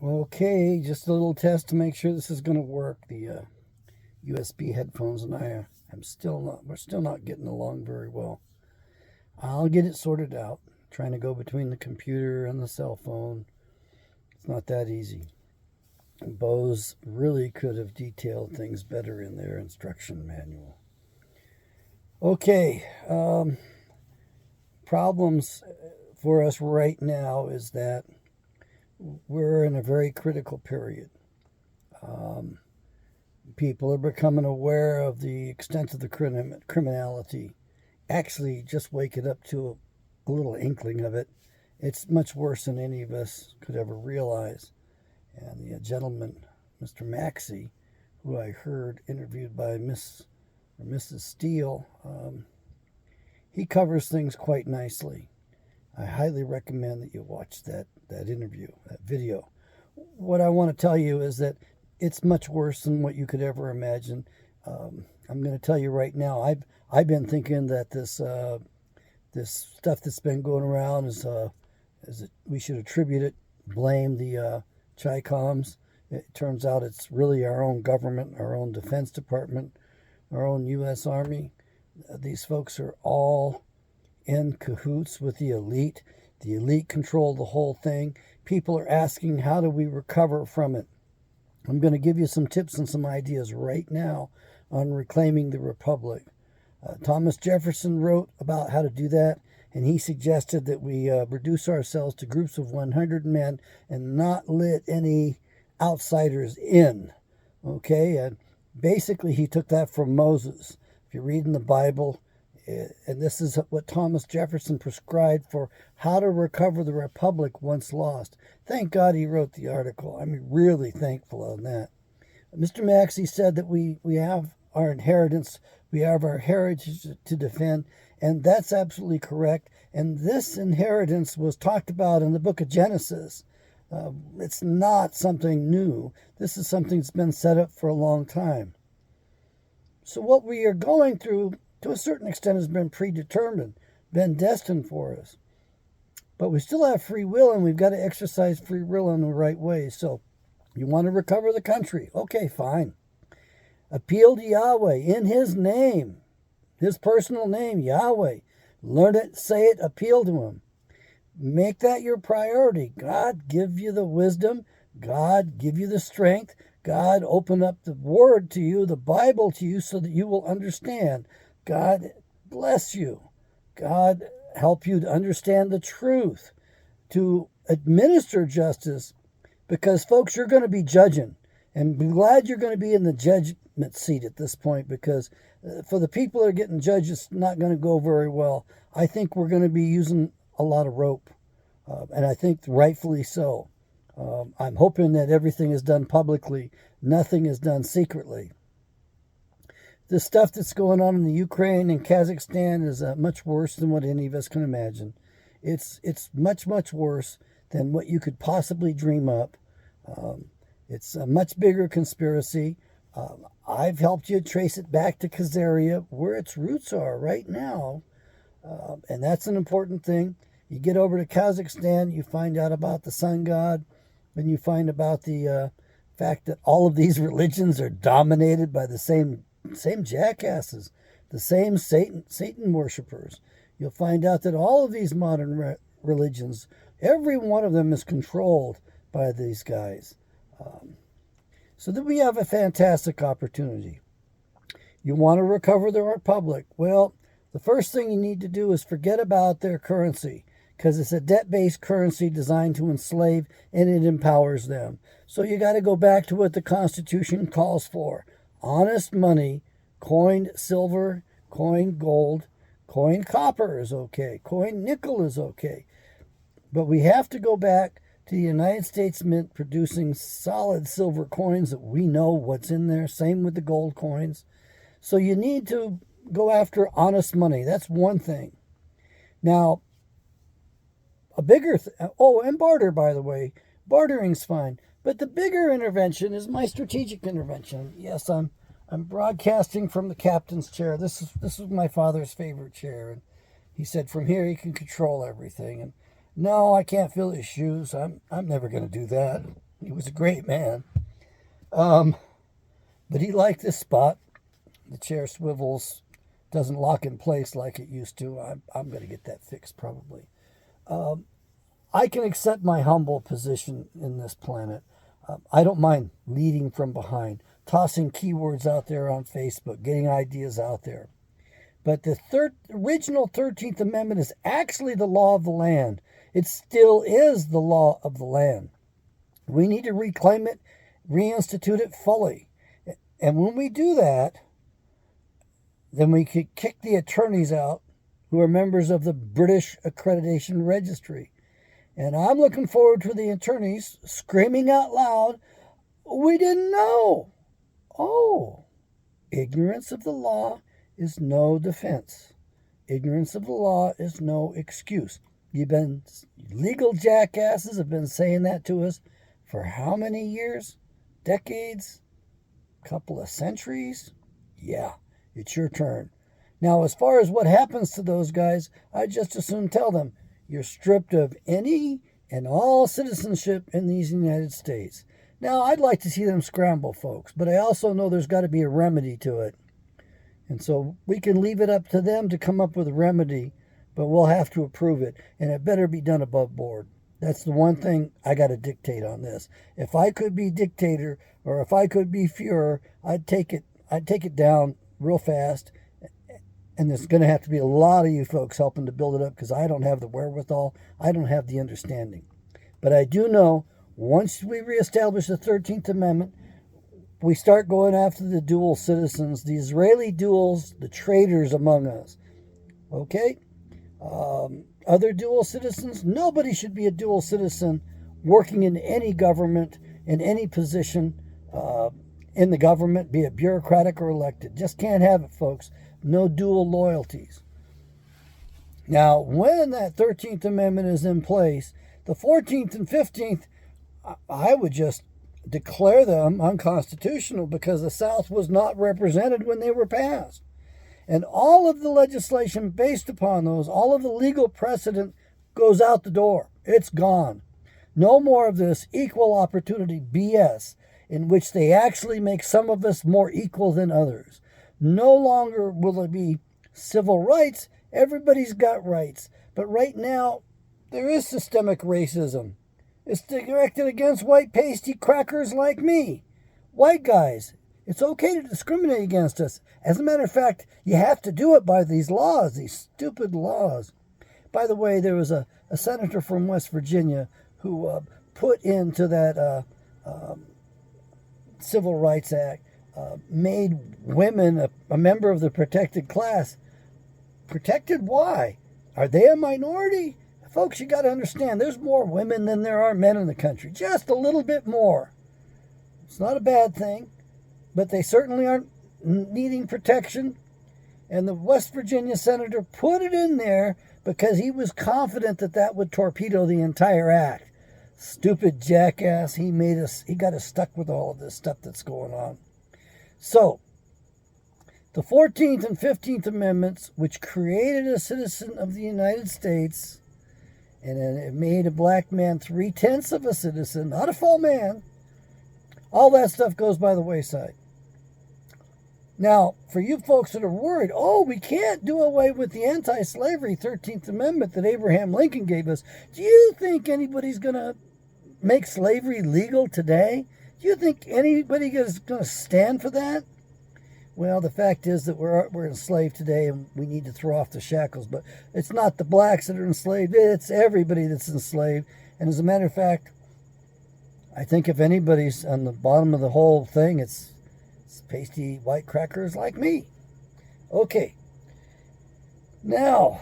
Okay, just a little test to make sure this is going to work. The USB headphones and we're still not getting along very well. I'll get it sorted out. Trying to go between the computer and the cell phone. It's not that easy. Bose really could have detailed things better in their instruction manual. Okay, problems for us right now is that we're in a very critical period. People are becoming aware of the extent of the criminality. Actually, just waking up to a little inkling of it. It's much worse than any of us could ever realize. And the gentleman, Mr. Maxey, who I heard interviewed by Mrs. Steele, he covers things quite nicely. I highly recommend that you watch that interview, that video. What I want to tell you is that it's much worse than what you could ever imagine. I'm going to tell you right now. I've been thinking that this stuff that's been going around we should attribute it, blame the Chi-Coms. It turns out it's really our own government, our own Defense Department, our own U.S. Army. These folks are all in cahoots with the elite. The elite control the whole thing. People are asking, how do we recover from it? I'm going to give you some tips and some ideas right now on reclaiming the republic. Thomas Jefferson wrote about how to do that, and he suggested that we reduce ourselves to groups of 100 men and not let any outsiders in. Okay, and basically he took that from Moses. If you read in the Bible, and this is what Thomas Jefferson prescribed for how to recover the republic once lost. Thank God he wrote the article. I'm really thankful on that. Mr. Maxey said that we have our inheritance, we have our heritage to defend, and that's absolutely correct. And this inheritance was talked about in the book of Genesis. It's not something new. This is something that's been set up for a long time. So what we are going through, to a certain extent, has been predetermined, been destined for us. But we still have free will, and we've got to exercise free will in the right way. So you want to recover the country? Okay, fine. Appeal to Yahweh in his name, his personal name, Yahweh. Learn it, say it, appeal to him. Make that your priority. God give you the wisdom. God give you the strength. God open up the word to you, the Bible to you, so that you will understand. God bless you. God help you to understand the truth, to administer justice, because, folks, you're going to be judging. And be glad you're going to be in the judgment seat at this point, because for the people that are getting judged, it's not going to go very well. I think we're going to be using a lot of rope, and I think rightfully so. I'm hoping that everything is done publicly. Nothing is done secretly. The stuff that's going on in the Ukraine and Kazakhstan is much worse than what any of us can imagine. It's much, much worse than what you could possibly dream up. It's a much bigger conspiracy. I've helped you trace it back to Khazaria, where its roots are right now. And that's an important thing. You get over to Kazakhstan, you find out about the sun god, and you find about the fact that all of these religions are dominated by the same jackasses, the same Satan worshippers. You'll find out that all of these modern religions, every one of them is controlled by these guys. So that we have a fantastic opportunity. You want to recover the republic? Well, the first thing you need to do is forget about their currency, because it's a debt-based currency designed to enslave, and it empowers them. So you got to go back to what the Constitution calls for. Honest money, coined silver, coined gold, coined copper is okay, coined nickel is okay. But we have to go back to the United States Mint producing solid silver coins that we know what's in there. Same with the gold coins. So you need to go after honest money. That's one thing. Now, a bigger and barter, by the way. Bartering's fine. But the bigger intervention is my strategic intervention. Yes, I'm broadcasting from the captain's chair. This is my father's favorite chair. And he said from here he can control everything. And no, I can't feel his shoes. I'm never going to do that. He was a great man. But he liked this spot. The chair swivels, doesn't lock in place like it used to. I'm going to get that fixed probably. I can accept my humble position in this planet. I don't mind leading from behind, tossing keywords out there on Facebook, getting ideas out there. But the original 13th Amendment is actually the law of the land. It still is the law of the land. We need to reclaim it, reinstitute it fully. And when we do that, then we could kick the attorneys out who are members of the British Accreditation Registry. And I'm looking forward to the attorneys screaming out loud, "We didn't know." Oh, ignorance of the law is no defense. Ignorance of the law is no excuse. Legal jackasses have been saying that to us for how many years? Decades? Couple of centuries? Yeah, it's your turn. Now, as far as what happens to those guys, I just as soon tell them, you're stripped of any and all citizenship in these United States. Now, I'd like to see them scramble, folks, but I also know there's got to be a remedy to it. And so we can leave it up to them to come up with a remedy, but we'll have to approve it, and it better be done above board. That's the one thing I got to dictate on this. If I could be dictator, or if I could be Fuhrer, I'd take it down real fast. And there's going to have to be a lot of you folks helping to build it up because I don't have the wherewithal. I don't have the understanding. But I do know once we reestablish the 13th Amendment, we start going after the dual citizens, the Israeli duals, the traitors among us. Okay? Other dual citizens, nobody should be a dual citizen working in any government, in any position in the government, be it bureaucratic or elected. Just can't have it, folks. No dual loyalties. Now, when that 13th Amendment is in place, the 14th and 15th, I would just declare them unconstitutional because the South was not represented when they were passed. And all of the legislation based upon those, all of the legal precedent goes out the door. It's gone. No more of this equal opportunity BS in which they actually make some of us more equal than others. No longer will it be civil rights. Everybody's got rights. But right now, there is systemic racism. It's directed against white pasty crackers like me. White guys. It's okay to discriminate against us. As a matter of fact, you have to do it by these laws, these stupid laws. By the way, there was a senator from West Virginia who put into that Civil Rights Act, made women a member of the protected class. Protected? Why? Are they a minority? Folks, you got to understand, there's more women than there are men in the country. Just a little bit more. It's not a bad thing, but they certainly aren't needing protection. And the West Virginia senator put it in there because he was confident that that would torpedo the entire act. Stupid jackass. He got us stuck with all of this stuff that's going on. So, the 14th and 15th Amendments, which created a citizen of the United States, and it made a black man 3/10 of a citizen, not a full man, all that stuff goes by the wayside. Now, for you folks that are worried, we can't do away with the anti-slavery 13th Amendment that Abraham Lincoln gave us. Do you think anybody's going to make slavery legal today? Do you think anybody is going to stand for that? Well, the fact is that we're enslaved today and we need to throw off the shackles. But it's not the blacks that are enslaved. It's everybody that's enslaved. And as a matter of fact, I think if anybody's on the bottom of the whole thing, it's pasty white crackers like me. Okay. Now,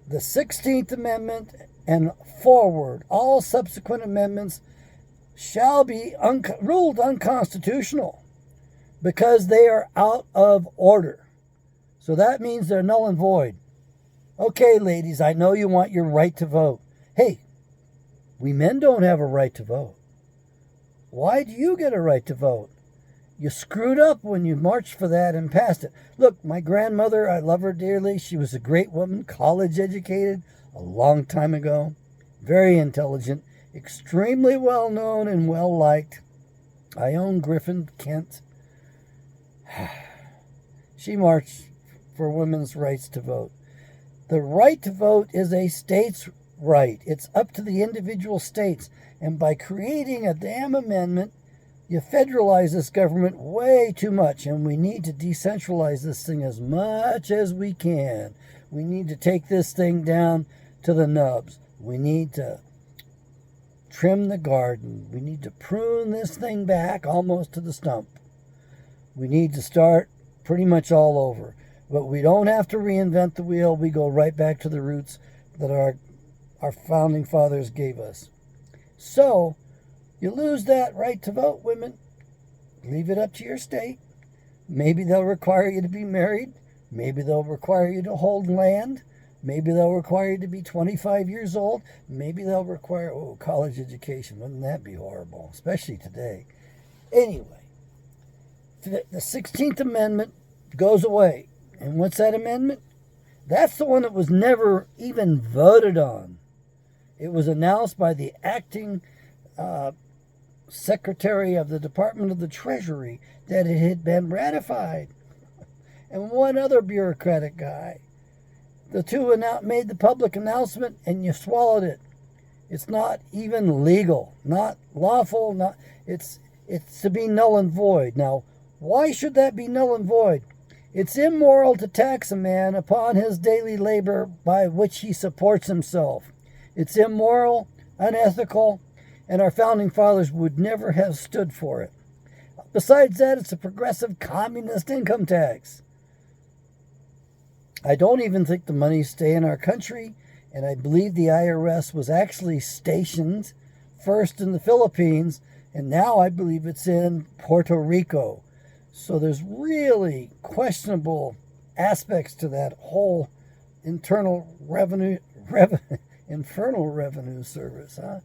the 16th Amendment and forward, all subsequent amendments shall be ruled unconstitutional because they are out of order. So that means they're null and void. Okay, ladies, I know you want your right to vote. Hey, we men don't have a right to vote. Why do you get a right to vote? You screwed up when you marched for that and passed it. Look, my grandmother, I love her dearly. She was a great woman, college educated, a long time ago. Very intelligent. extremely well known and well liked, Ione Griffin Kent. She marched for women's rights to vote. The right to vote is a state's right. It's up to the individual states. And by creating a damn amendment, you federalize this government way too much. And we need to decentralize this thing as much as we can. We need to take this thing down to the nubs. We need to trim the garden. We need to prune this thing back almost to the stump. We need to start pretty much all over. But we don't have to reinvent the wheel. We go right back to the roots that our founding fathers gave us. So, you lose that right to vote, women. Leave it up to your state. Maybe they'll require you to be married. Maybe they'll require you to hold land. Maybe they'll require you to be 25 years old. Maybe they'll require, college education. Wouldn't that be horrible? Especially today. Anyway, the 16th Amendment goes away. And what's that amendment? That's the one that was never even voted on. It was announced by the acting Secretary of the Department of the Treasury that it had been ratified. And one other bureaucratic guy. The two made the public announcement and you swallowed it. It's not even legal, not lawful, it's to be null and void. Now, why should that be null and void? It's immoral to tax a man upon his daily labor by which he supports himself. It's immoral, unethical, and our founding fathers would never have stood for it. Besides that, it's a progressive communist income tax. I don't even think the money stay in our country, and I believe the IRS was actually stationed first in the Philippines, and now I believe it's in Puerto Rico. So there's really questionable aspects to that whole infernal revenue service, huh?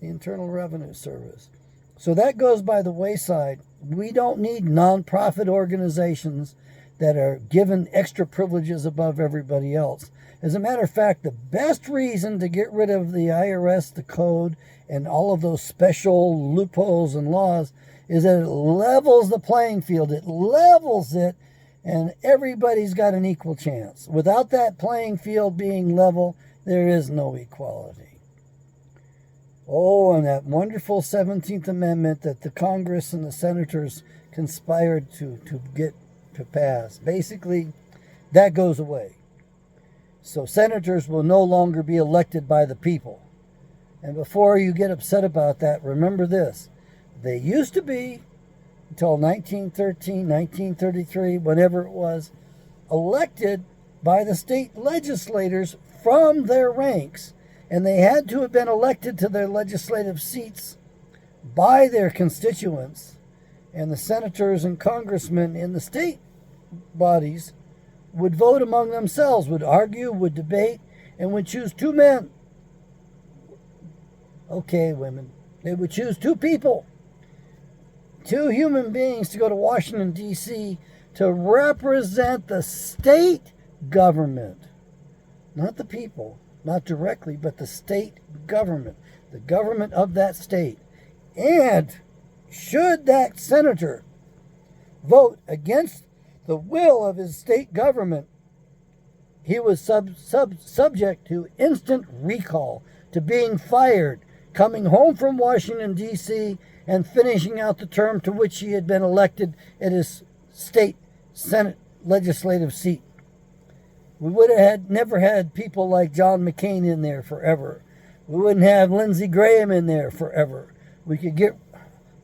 The Internal Revenue Service. So that goes by the wayside. We don't need nonprofit organizations that are given extra privileges above everybody else. As a matter of fact, the best reason to get rid of the IRS, the code, and all of those special loopholes and laws is that it levels the playing field. It levels it, and everybody's got an equal chance. Without that playing field being level, there is no equality. Oh, and that wonderful 17th Amendment that the Congress and the senators conspired to get to pass. Basically, that goes away. So senators will no longer be elected by the people. And before you get upset about that, remember this. They used to be, until 1913, 1933, whenever it was, elected by the state legislators from their ranks. And they had to have been elected to their legislative seats by their constituents. And the senators and congressmen in the state bodies would vote among themselves, would argue, would debate, and would choose two men. Okay, women. They would choose two people. Two human beings to go to Washington, D.C. to represent the state government. Not the people, not directly, but the state government. The government of that state. And should that senator vote against the will of his state government, he was subject to instant recall, to being fired, coming home from Washington, D.C., and finishing out the term to which he had been elected at his state Senate legislative seat. We would have never had people like John McCain in there forever. We wouldn't have Lindsey Graham in there forever. We could get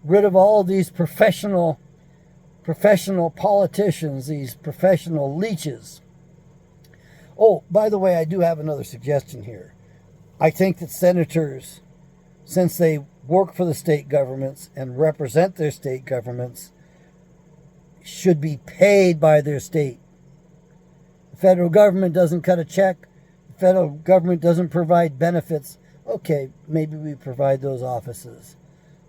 rid of all these professional politicians, these professional leeches. Oh, by the way, I do have another suggestion here. I think that senators, since they work for the state governments and represent their state governments, should be paid by their state. The federal government doesn't cut a check. The federal government doesn't provide benefits. Okay, maybe we provide those offices,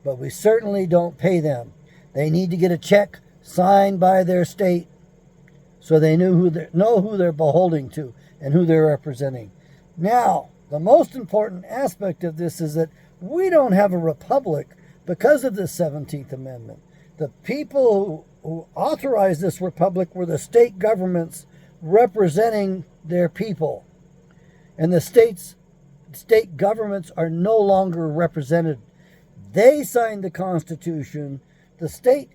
but we certainly don't pay them. They need to get a check signed by their state so they know who they're beholding to and who they're representing. Now, the most important aspect of this is that We don't have a republic because of the 17th Amendment. The people who authorized this republic were the state governments representing their people. And the state governments are no longer represented. They signed the Constitution. Through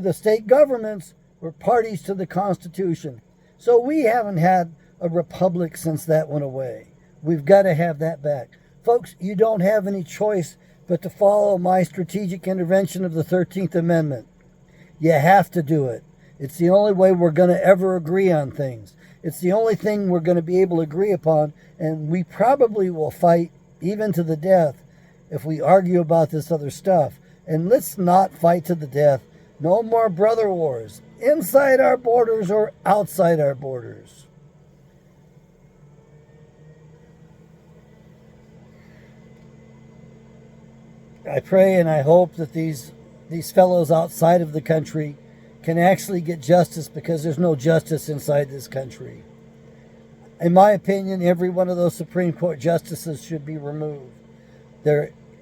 the state governments, were parties to the Constitution. So we haven't had a republic since that went away. We've got to have that back. Folks, you don't have any choice but to follow my strategic intervention of the 13th Amendment. You have to do it. It's the only way we're going to ever agree on things. It's the only thing we're going to be able to agree upon, and we probably will fight even to the death if we argue about this other stuff. And let's not fight to the death. No more brother wars, inside our borders or outside our borders. I pray and I hope that these fellows outside of the country can actually get justice, because there's no justice inside this country. In my opinion, every one of those Supreme Court justices should be removed.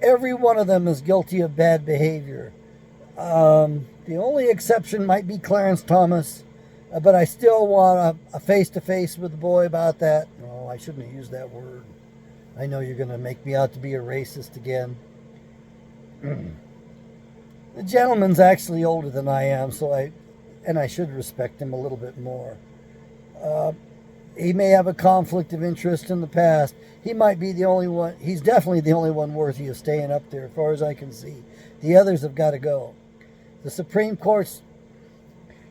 Every one of them is guilty of bad behavior. The only exception might be Clarence Thomas, but I still want a face-to-face with the boy about that. No, I shouldn't have used that word. I know you're going to make me out to be a racist again. The gentleman's actually older than I am, and I should respect him a little bit more. He may have a conflict of interest in the past. He might be the only one. He's definitely the only one worthy of staying up there, as far as I can see. The others have got to go. The Supreme Court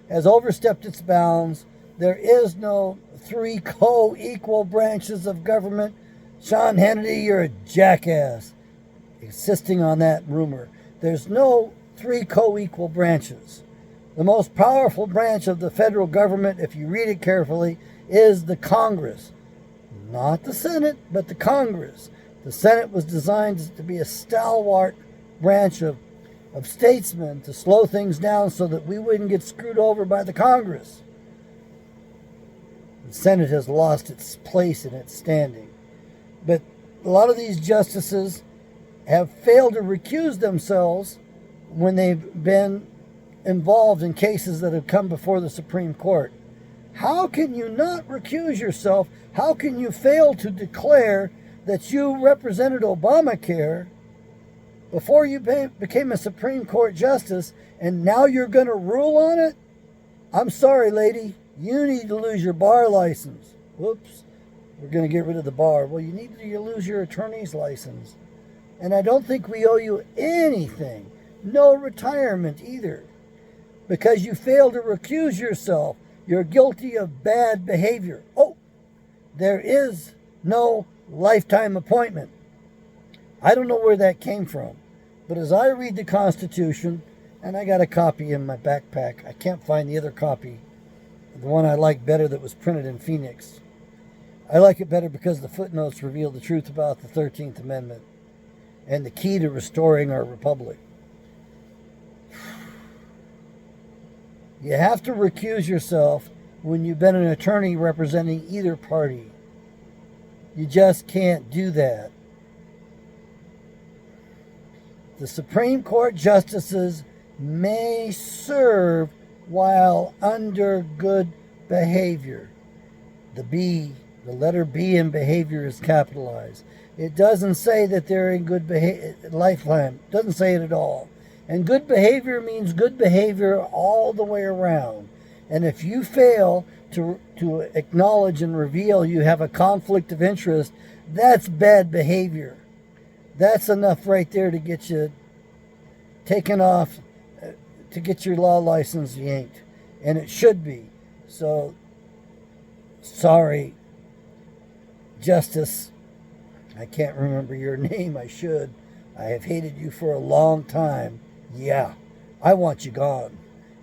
has overstepped its bounds. There is no three co-equal branches of government. Sean Hannity, you're a jackass, insisting on that rumor. There's no three co-equal branches. The most powerful branch of the federal government, if you read it carefully, is the Congress. Not the Senate, but the Congress. The Senate was designed to be a stalwart branch of statesmen to slow things down so that we wouldn't get screwed over by the Congress. The Senate has lost its place and its standing. But a lot of these justices have failed to recuse themselves when they've been involved in cases that have come before the Supreme Court. How can you not recuse yourself? How can you fail to declare that you represented Obamacare before you became a Supreme Court justice, and now you're going to rule on it? I'm sorry, lady. You need to lose your bar license. Whoops. We're going to get rid of the bar. Well, you need to lose your attorney's license. And I don't think we owe you anything. No retirement either. Because you failed to recuse yourself. You're guilty of bad behavior. Oh, there is no lifetime appointment. I don't know where that came from. But as I read the Constitution, and I got a copy in my backpack. I can't find the other copy. The one I like better that was printed in Phoenix. I like it better because the footnotes reveal the truth about the 13th Amendment and the key to restoring our republic. You have to recuse yourself when you've been an attorney representing either party. You just can't do that. The Supreme Court justices may serve while under good behavior. The letter B in behavior is capitalized. It doesn't say that they're in good lifetime. It doesn't say it at all. And good behavior means good behavior all the way around. And if you fail to acknowledge and reveal you have a conflict of interest, that's bad behavior. That's enough right there to get you taken off, to get your law license yanked. And it should be. So, sorry, Justice. I can't remember your name. I should. I have hated you for a long time. Yeah, I want you gone.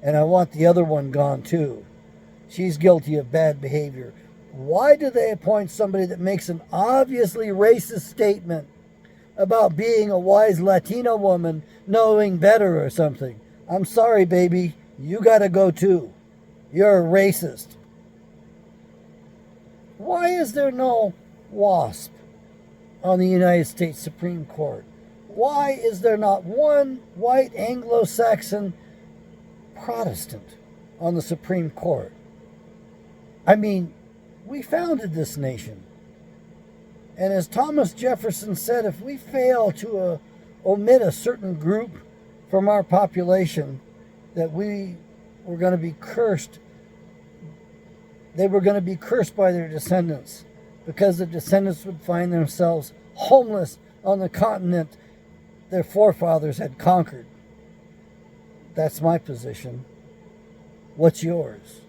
And I want the other one gone too. She's guilty of bad behavior. Why do they appoint somebody that makes an obviously racist statement about being a wise Latina woman knowing better or something? I'm sorry, baby. You gotta go too. You're a racist. Why is there no WASP? on the United States Supreme Court? Why is there not one white Anglo-Saxon Protestant on the Supreme Court? I mean, we founded this nation. And as Thomas Jefferson said, if we fail to omit a certain group from our population, that we were going to be cursed. They were going to be cursed by their descendants, because the descendants would find themselves homeless on the continent their forefathers had conquered. That's my position. What's yours?